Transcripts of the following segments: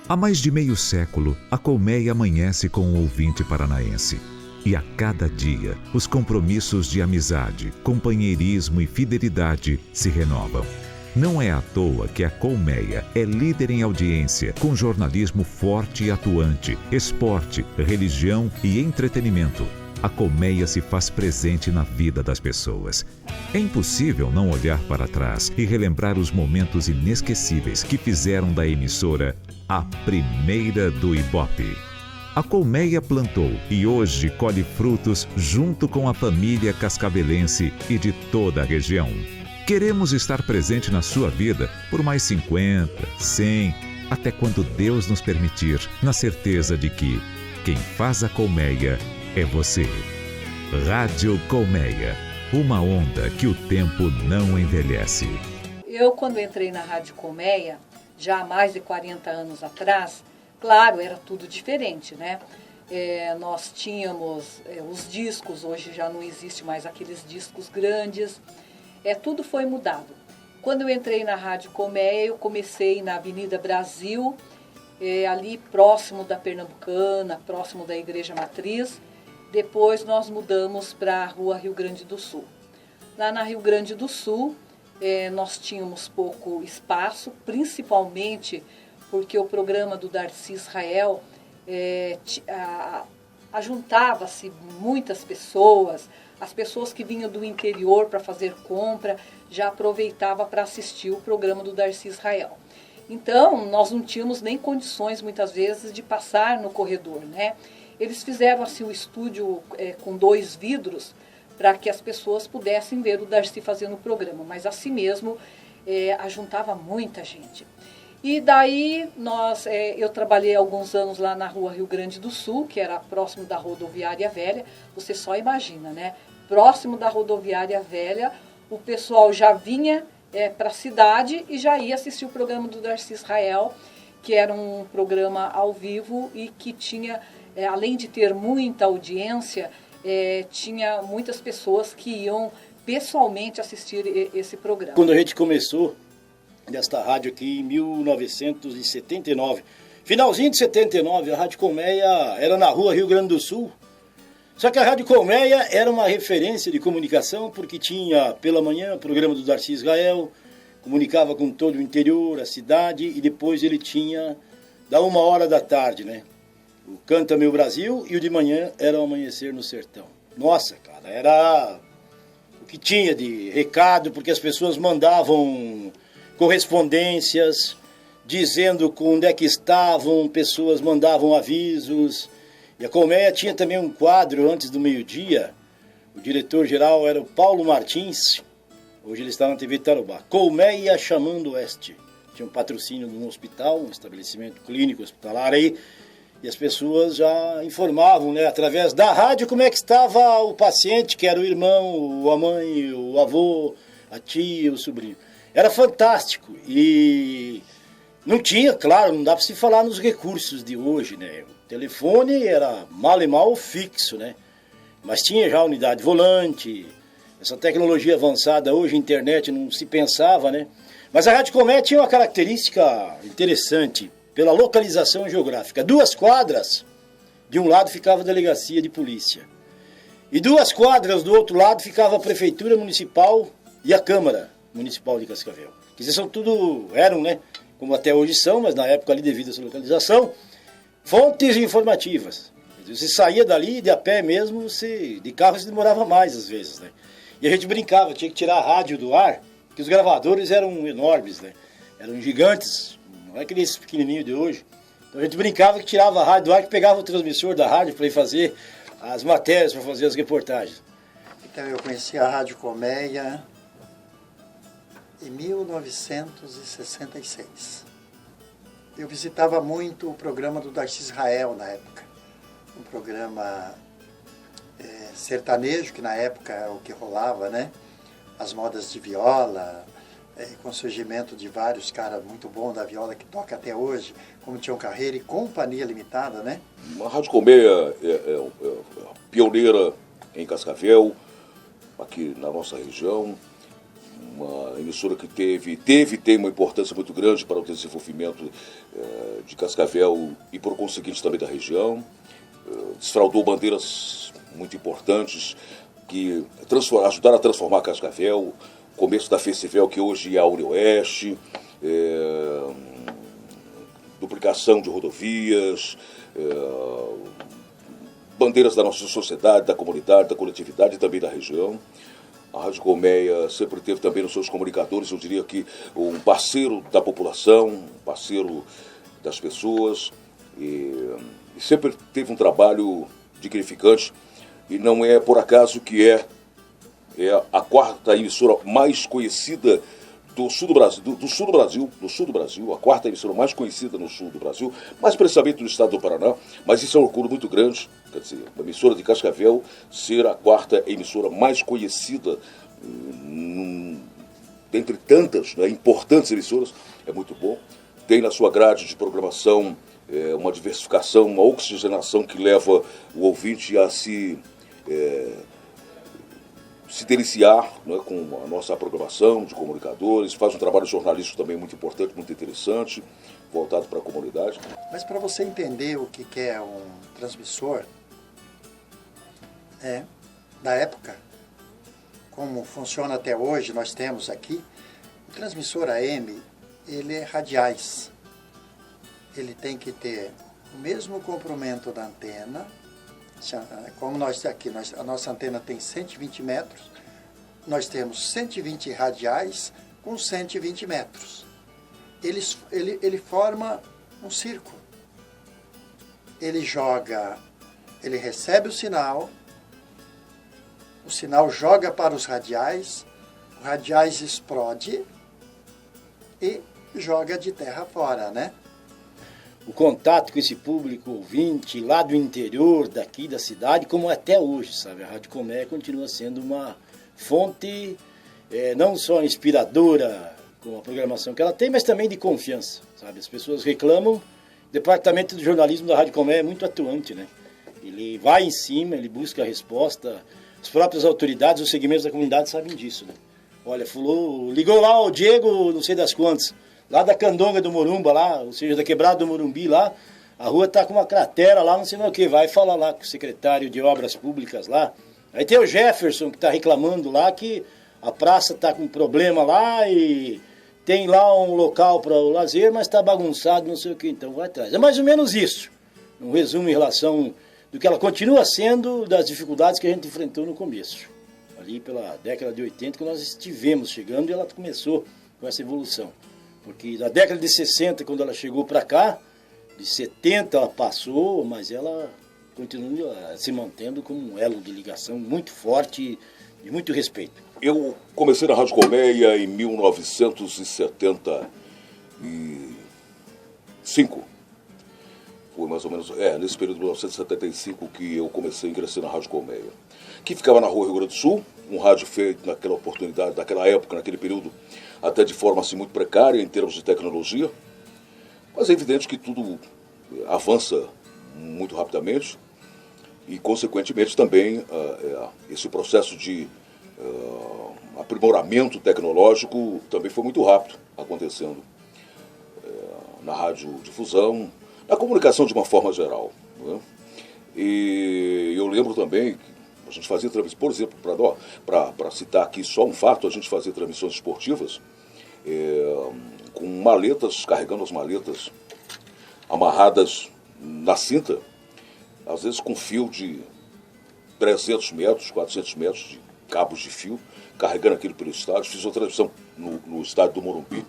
Há mais de meio século, a Colmeia amanhece com o ouvinte paranaense. E a cada dia, os compromissos de amizade, companheirismo e fidelidade se renovam. Não é à toa que a Colmeia é líder em audiência, com jornalismo forte e atuante, esporte, religião e entretenimento. A Colmeia se faz presente na vida das pessoas. É impossível não olhar para trás e relembrar os momentos inesquecíveis que fizeram da emissora a primeira do Ibope. A Colmeia plantou e hoje colhe frutos junto com a família cascavelense e de toda a região. Queremos estar presente na sua vida por mais 50, 100, até quando Deus nos permitir, na certeza de que quem faz a Colmeia é você. Rádio Colmeia, uma onda que o tempo não envelhece. Eu, quando entrei na Rádio Colmeia, já há mais de 40 anos atrás, claro, era tudo diferente, né? Nós tínhamos os discos, hoje já não existe mais aqueles discos grandes, tudo foi mudado. Quando eu entrei na Rádio Colmeia, eu comecei na Avenida Brasil, ali próximo da Pernambucana, próximo da Igreja Matriz. Depois nós mudamos para a Rua Rio Grande do Sul. Lá na Rio Grande do Sul, nós tínhamos pouco espaço, principalmente porque o programa do Darcy Israel ajuntava-se muitas pessoas, as pessoas que vinham do interior para fazer compra já aproveitavam para assistir o programa do Darcy Israel. Então, nós não tínhamos nem condições, muitas vezes, de passar no corredor, né? Eles fizeram assim o estúdio com 2 vidros para que as pessoas pudessem ver o Darcy fazendo o programa, mas assim mesmo ajuntava muita gente. E daí eu trabalhei alguns anos lá na Rua Rio Grande do Sul, que era próximo da Rodoviária Velha. Você só imagina, né? Próximo da Rodoviária Velha, o pessoal já vinha para a cidade e já ia assistir o programa do Darcy Israel, que era um programa ao vivo e que tinha, além de ter muita audiência, tinha muitas pessoas que iam pessoalmente assistir esse programa. Quando a gente começou nesta rádio aqui em 1979, finalzinho de 79, a Rádio Colmeia era na Rua Rio Grande do Sul. Só que a Rádio Colmeia era uma referência de comunicação, porque tinha pela manhã o programa do Darcy Israel, comunicava com todo o interior, a cidade, e depois ele tinha da 1h da tarde, né? O Canta Meu Brasil, e o de manhã era o Amanhecer no Sertão. Nossa, cara, era o que tinha de recado, porque as pessoas mandavam correspondências, dizendo onde é que estavam, pessoas mandavam avisos. E a Colmeia tinha também um quadro antes do meio-dia. O diretor-geral era o Paulo Martins. Hoje ele está na TV Tarobá. Colmeia Chamando Oeste. Tinha um patrocínio de um hospital, um estabelecimento clínico hospitalar aí. E as pessoas já informavam, né, através da rádio, como é que estava o paciente, que era o irmão, a mãe, o avô, a tia, o sobrinho. Era fantástico. E não tinha, claro, não dá para se falar nos recursos de hoje, né? O telefone era mal e mal fixo, né? Mas tinha já unidade volante, essa tecnologia avançada, hoje internet não se pensava, né? Mas a Rádio Colmeia tinha uma característica interessante, pela localização geográfica. 2 quadras, de um lado ficava a delegacia de polícia. E 2 quadras do outro lado ficava a prefeitura municipal e a Câmara Municipal de Cascavel. Que eram, né? Como até hoje são, mas na época ali, devido a essa localização, fontes informativas. Você saía dali, de a pé mesmo, de carro você demorava mais às vezes, né? E a gente brincava, tinha que tirar a rádio do ar, que os gravadores eram enormes, né? Eram gigantes, não é aqueles pequenininhos de hoje. Então a gente brincava que tirava a rádio do ar, que pegava o transmissor da rádio para ir fazer as matérias, para fazer as reportagens. Então eu conheci a Rádio Colmeia em 1966. Eu visitava muito o programa do Darcy Israel na época. Um programa sertanejo, que na época é o que rolava, né? As modas de viola, com o surgimento de vários caras muito bons da viola que toca até hoje, como Tião Carreira e Companhia Limitada, né? A Rádio Colmeia é pioneira em Cascavel, aqui na nossa região. uma emissora que teve e tem uma importância muito grande para o desenvolvimento de Cascavel e, por conseguinte, também da região. Desfraldou bandeiras muito importantes que ajudaram a transformar Cascavel, começo da Festival, que hoje é a Unioeste, duplicação de rodovias, bandeiras da nossa sociedade, da comunidade, da coletividade e também da região. A Rádio Colmeia sempre teve também nos seus comunicadores, eu diria que um parceiro da população, um parceiro das pessoas, e sempre teve um trabalho dignificante, e não é por acaso que é a quarta emissora mais conhecida do sul do Brasil, a quarta emissora mais conhecida no sul do Brasil, mais precisamente no estado do Paraná, mas isso é um orgulho muito grande, quer dizer, a emissora de Cascavel ser a quarta emissora mais conhecida dentre tantas, né, importantes emissoras, é muito bom. Tem na sua grade de programação uma diversificação, uma oxigenação que leva o ouvinte a se deliciar, né, com a nossa programação de comunicadores, faz um trabalho jornalístico também muito importante, muito interessante, voltado para a comunidade. Mas para você entender o que é um transmissor, da época, como funciona até hoje, nós temos aqui, o transmissor AM, ele é radiais. Ele tem que ter o mesmo comprimento da antena. Como nós aqui, a nossa antena tem 120 metros, nós temos 120 radiais com 120 metros. Ele forma um círculo. Ele recebe o sinal joga para os radiais explode e joga de terra fora, né? O contato com esse público ouvinte lá do interior, daqui da cidade, como até hoje, sabe? A Rádio Colmeia continua sendo uma fonte não só inspiradora com a programação que ela tem, mas também de confiança, sabe? As pessoas reclamam, o departamento de jornalismo da Rádio Colmeia é muito atuante, né? Ele vai em cima, ele busca a resposta, as próprias autoridades, os segmentos da comunidade sabem disso, né? Olha, ligou lá o Diego, não sei das quantas, lá da Candonga do Morumba, lá, ou seja, da Quebrada do Morumbi, lá, a rua tá com uma cratera lá, não sei o que, vai falar lá com o secretário de Obras Públicas lá. Aí tem o Jefferson que tá reclamando lá que a praça tá com problema lá e tem lá um local para o lazer, mas tá bagunçado, não sei o que, então vai atrás. É mais ou menos isso, um resumo em relação do que ela continua sendo, das dificuldades que a gente enfrentou no começo. Ali pela década de 80 que nós estivemos chegando e ela começou com essa evolução. Porque na década de 60, quando ela chegou para cá, de 70 ela passou, mas ela continua se mantendo como um elo de ligação muito forte e de muito respeito. Eu comecei na Rádio Colmeia em 1975. Foi mais ou menos, nesse período de 1975 que eu comecei a ingressar na Rádio Colmeia, que ficava na Rua Rio Grande do Sul, um rádio feito naquela oportunidade, naquela época, naquele período, até de forma assim, muito precária em termos de tecnologia, mas é evidente que tudo avança muito rapidamente e, consequentemente, também esse processo de aprimoramento tecnológico também foi muito rápido acontecendo na radiodifusão, na comunicação de uma forma geral, né? E eu lembro também que a gente fazia transmissões, por exemplo, para citar aqui só um fato, a gente fazia transmissões esportivas com maletas, carregando as maletas amarradas na cinta, às vezes com fio de 300 metros, 400 metros de cabos de fio, carregando aquilo pelo estádio. Fiz uma transmissão no estádio do Morumbi.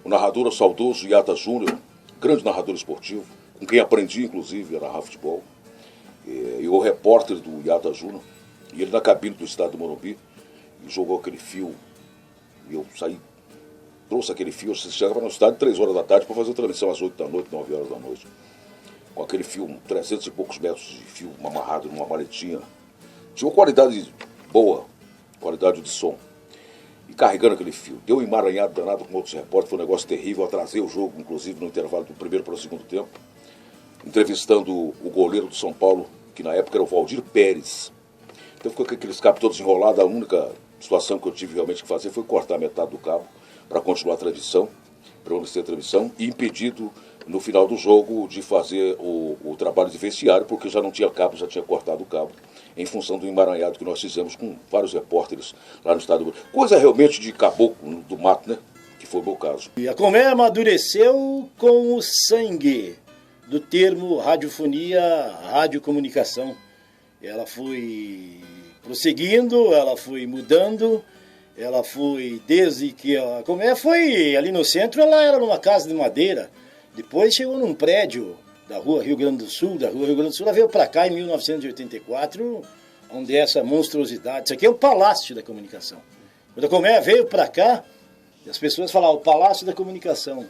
O narrador, o saudoso Iata Júnior, grande narrador esportivo, com quem aprendi, inclusive, a narrar futebol. E o repórter do Iata Júnior, e ele na cabine do estádio do Morumbi, e jogou aquele fio, e eu saí, trouxe aquele fio, eu chegava no estádio 3 horas da tarde para fazer a transmissão às 8 da noite, 9 horas da noite, com aquele fio, 300 e poucos metros de fio amarrado numa maletinha. Tinha uma qualidade boa, qualidade de som. E carregando aquele fio. Deu um emaranhado danado com outros repórteres, foi um negócio terrível. Eu atrasei o jogo, inclusive, no intervalo do primeiro para o segundo tempo, entrevistando o goleiro do São Paulo, que na época era o Valdir Pérez. Então ficou com aqueles cabos todos enrolados, a única situação que eu tive realmente que fazer foi cortar metade do cabo para continuar a transmissão, permanecer a transmissão, e impedido no final do jogo de fazer o trabalho de vestiário, porque já não tinha cabo, já tinha cortado o cabo, em função do emaranhado que nós fizemos com vários repórteres lá no estado do Brasil. Coisa realmente de caboclo do mato, né? Que foi o meu caso. E a Colmeia amadureceu com o sangue do termo radiofonia, radiocomunicação. Ela foi prosseguindo, ela foi mudando, ela foi, desde que a Colmeia foi ali no centro, ela era numa casa de madeira, depois chegou num prédio da rua Rio Grande do Sul, ela veio para cá em 1984, onde é essa monstruosidade, isso aqui é o Palácio da Comunicação. Quando a Colmeia veio para cá, as pessoas falavam, o Palácio da Comunicação.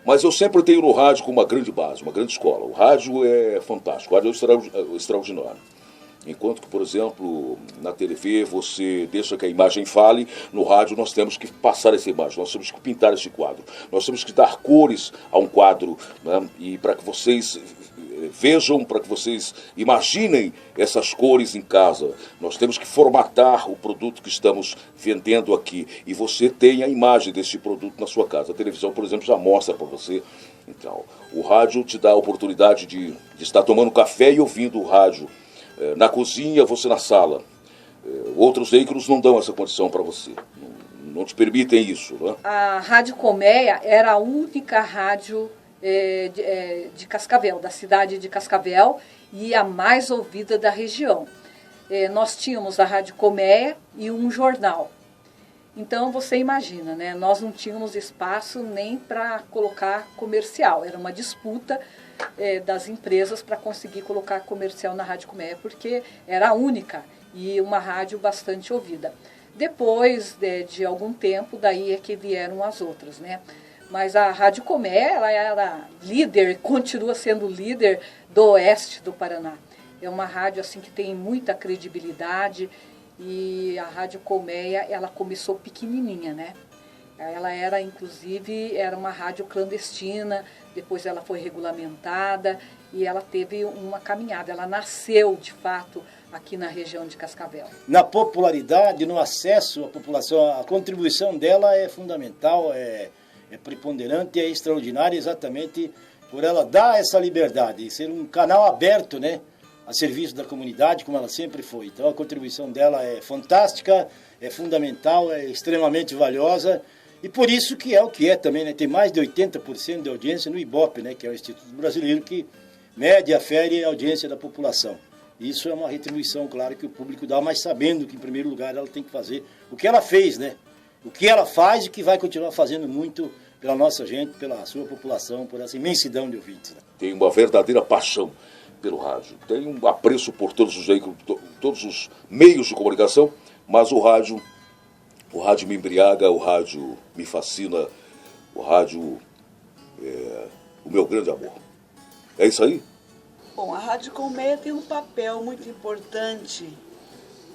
Mas eu sempre tenho no rádio como uma grande base, uma grande escola. O rádio é fantástico, o rádio é extraordinário. Enquanto que, por exemplo, na TV você deixa que a imagem fale, no rádio nós temos que passar essa imagem, nós temos que pintar esse quadro, nós temos que dar cores a um quadro, né? E para que vocês vejam, para que vocês imaginem essas cores em casa, nós temos que formatar o produto que estamos vendendo aqui, e você tem a imagem desse produto na sua casa. A televisão, por exemplo, já mostra para você. Então, o rádio te dá a oportunidade de estar tomando café e ouvindo o rádio na cozinha, você na sala. Outros veículos não dão essa condição para você, não te permitem isso, né? A Rádio Colmeia era a única rádio de Cascavel, da cidade de Cascavel, e a mais ouvida da região. Nós tínhamos a Rádio Colmeia e um jornal. Então você imagina, né? Nós não tínhamos espaço nem para colocar comercial, era uma disputa das empresas para conseguir colocar comercial na Rádio Colmeia, porque era a única e uma rádio bastante ouvida. Depois de algum tempo, daí é que vieram as outras, né? Mas a Rádio Colmeia, ela era líder, continua sendo líder do oeste do Paraná. É uma rádio assim que tem muita credibilidade, e a Rádio Colmeia, ela começou pequenininha, né? Ela era, inclusive, era uma rádio clandestina, depois ela foi regulamentada e ela teve uma caminhada. Ela nasceu, de fato, aqui na região de Cascavel. Na popularidade, no acesso à população, a contribuição dela é fundamental, é preponderante, é extraordinária, exatamente por ela dar essa liberdade e ser um canal aberto, né, a serviço da comunidade, como ela sempre foi. Então a contribuição dela é fantástica, é fundamental, é extremamente valiosa, e por isso que é o que é também, né? Tem mais de 80% de audiência no IBOP, né, que é o Instituto Brasileiro que mede e afere a audiência da população. Isso é uma retribuição, claro, que o público dá, mas sabendo que, em primeiro lugar, ela tem que fazer o que ela fez, né? O que ela faz e que vai continuar fazendo muito pela nossa gente, pela sua população, por essa imensidão de ouvintes. Né? Tem uma verdadeira paixão pelo rádio. Tem um apreço por todos os veículos, todos os meios de comunicação, mas o rádio me embriaga, o rádio me fascina, o rádio é o meu grande amor. É isso aí? Bom, a Rádio Colmeia tem um papel muito importante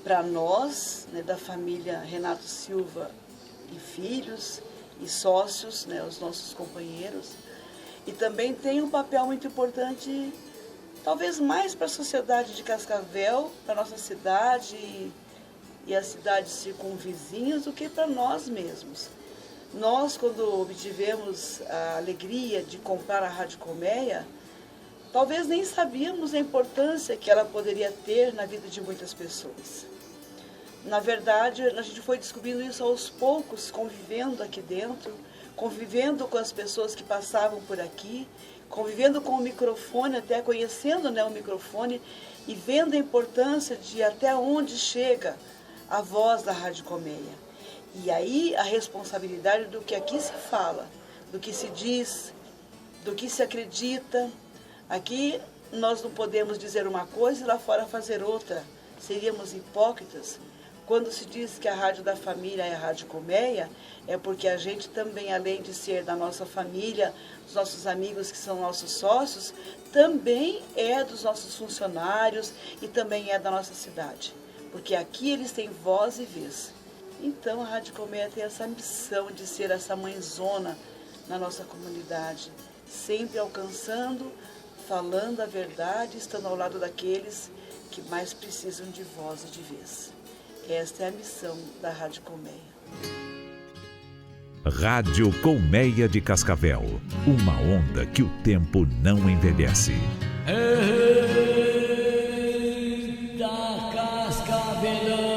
para nós, né, da família Renato Silva e filhos e sócios, né, os nossos companheiros, e também tem um papel muito importante, talvez mais para a sociedade de Cascavel, para a nossa cidade e as cidades circunvizinhas, do que para nós mesmos. Nós, quando obtivemos a alegria de comprar a Rádio Colmeia, talvez nem sabíamos a importância que ela poderia ter na vida de muitas pessoas. Na verdade, a gente foi descobrindo isso aos poucos, convivendo aqui dentro, convivendo com as pessoas que passavam por aqui, convivendo com o microfone, até conhecendo, né, o microfone, e vendo a importância de até onde chega a voz da Rádio Colmeia. E aí a responsabilidade do que aqui se fala, do que se diz, do que se acredita. Aqui nós não podemos dizer uma coisa e lá fora fazer outra. Seríamos hipócritas. Quando se diz que a rádio da família é a Rádio Colmeia, é porque a gente também, além de ser da nossa família, dos nossos amigos que são nossos sócios, também é dos nossos funcionários e também é da nossa cidade. Porque aqui eles têm voz e vez. Então a Rádio Colmeia tem essa missão de ser essa mãezona na nossa comunidade, sempre alcançando, falando a verdade, estando ao lado daqueles que mais precisam de voz e de vez. Esta é a missão da Rádio Colmeia. Rádio Colmeia de Cascavel, uma onda que o tempo não envelhece. Eita, Cascavelão!